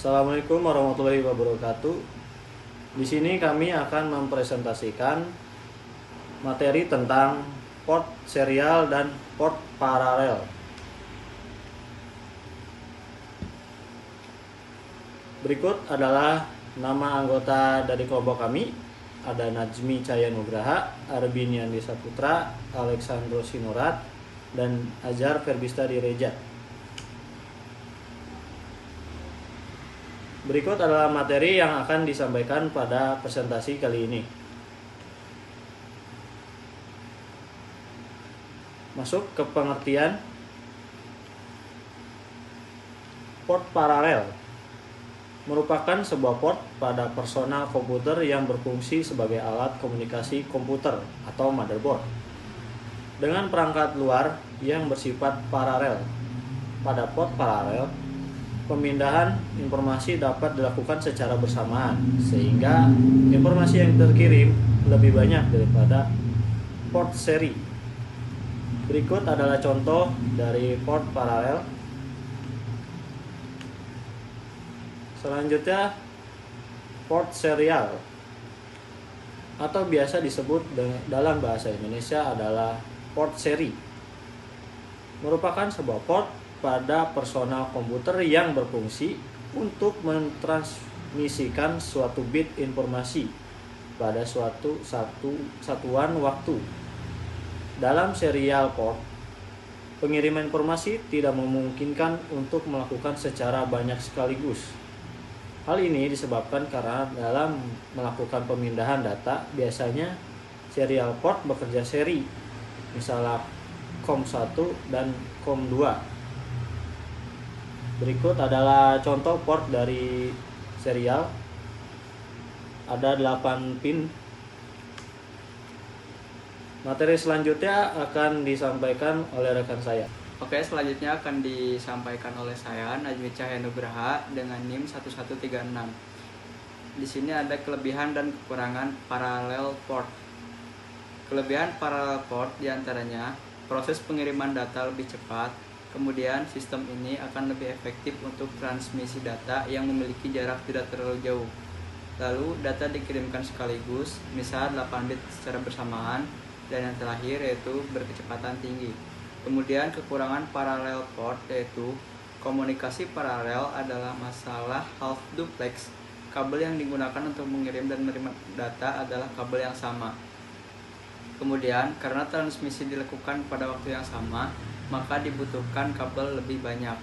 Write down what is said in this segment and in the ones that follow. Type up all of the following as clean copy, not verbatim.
Assalamualaikum warahmatullahi wabarakatuh. Di sini kami akan mempresentasikan materi tentang port serial dan port paralel. Berikut adalah nama anggota dari kelompok kami. Ada Najmi Cahya Nugraha, Arbin Yandi Saputra, Alexandro Sinurat, dan Azhar Ferbista Direja. Berikut adalah materi yang akan disampaikan pada presentasi kali ini. Masuk ke pengertian. Port paralel merupakan sebuah port pada personal komputer yang berfungsi sebagai alat komunikasi komputer atau motherboard dengan perangkat luar yang bersifat paralel. Pada port paralel, pemindahan informasi dapat dilakukan secara bersamaan, sehingga informasi yang terkirim lebih banyak daripada port seri. Berikut adalah contoh dari port paralel. Selanjutnya, port serial atau biasa disebut dalam bahasa Indonesia adalah port seri. Merupakan sebuah port pada personal komputer yang berfungsi untuk mentransmisikan suatu bit informasi pada suatu satuan waktu. Dalam serial port, pengiriman informasi tidak memungkinkan untuk melakukan secara banyak sekaligus. Hal ini disebabkan karena dalam melakukan pemindahan data, biasanya serial port bekerja seri, misalnya COM1 dan COM2. Berikut adalah contoh port dari serial. Ada 8 pin. Materi selanjutnya akan disampaikan oleh rekan saya. Oke, selanjutnya akan disampaikan oleh saya, Najmi Cahya Nugraha, dengan NIM 1136. Di sini ada kelebihan dan kekurangan parallel port. Kelebihan parallel port diantaranya proses pengiriman data lebih cepat. Kemudian sistem ini akan lebih efektif untuk transmisi data yang memiliki jarak tidak terlalu jauh. Lalu data dikirimkan sekaligus, misal 8 bit secara bersamaan, dan yang terakhir yaitu berkecepatan tinggi. Kemudian kekurangan parallel port yaitu komunikasi paralel adalah masalah half duplex. Kabel yang digunakan untuk mengirim dan menerima data adalah kabel yang sama. Kemudian karena transmisi dilakukan pada waktu yang sama, maka dibutuhkan kabel lebih banyak.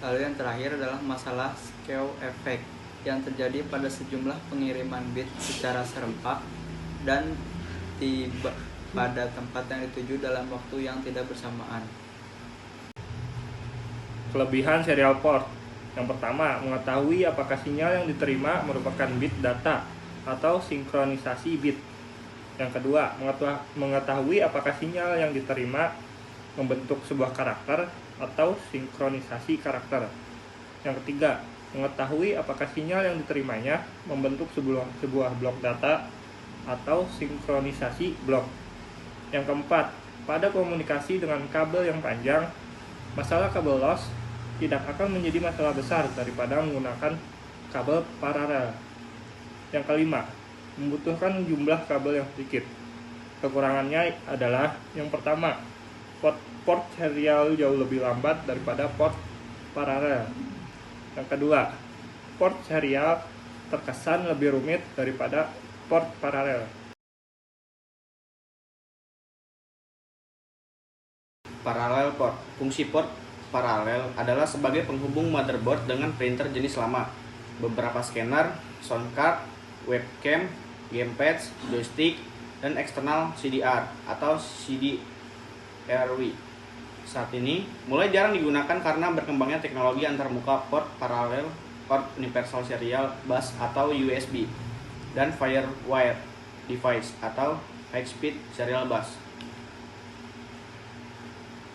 Lalu yang terakhir adalah masalah skew effect yang terjadi pada sejumlah pengiriman bit secara serempak dan pada tempat yang dituju dalam waktu yang tidak bersamaan. Kelebihan serial port. Yang pertama, mengetahui apakah sinyal yang diterima merupakan bit data atau sinkronisasi bit. Yang kedua, mengetahui apakah sinyal yang diterima membentuk sebuah karakter atau sinkronisasi karakter. Yang ketiga, mengetahui apakah sinyal yang diterimanya membentuk sebuah blok data atau sinkronisasi blok. Yang keempat, pada komunikasi dengan kabel yang panjang, masalah kabel loss tidak akan menjadi masalah besar daripada menggunakan kabel paralel. Yang kelima, membutuhkan jumlah kabel yang sedikit. Kekurangannya adalah yang pertama, port serial jauh lebih lambat daripada port paralel. Yang kedua, port serial terkesan lebih rumit daripada port paralel. Parallel port. Fungsi port paralel adalah sebagai penghubung motherboard dengan printer jenis lama, beberapa scanner, sound card, webcam, gamepad, joystick, dan eksternal CDR atau CDRW. Saat ini mulai jarang digunakan karena berkembangnya teknologi antarmuka port paralel, port universal serial bus atau USB, dan firewire device atau high speed serial bus.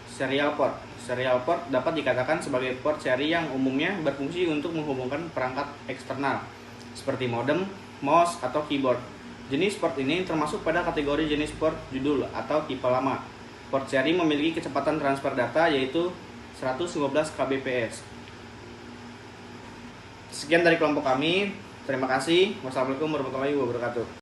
Serial port. Serial port dapat dikatakan sebagai port seri yang umumnya berfungsi untuk menghubungkan perangkat eksternal seperti modem, mouse, atau keyboard. Jenis port ini termasuk pada kategori jenis port jadul atau tipe lama. Port seri memiliki kecepatan transfer data yaitu 115 kbps. Sekian dari kelompok kami. Terima kasih. Wassalamualaikum warahmatullahi wabarakatuh.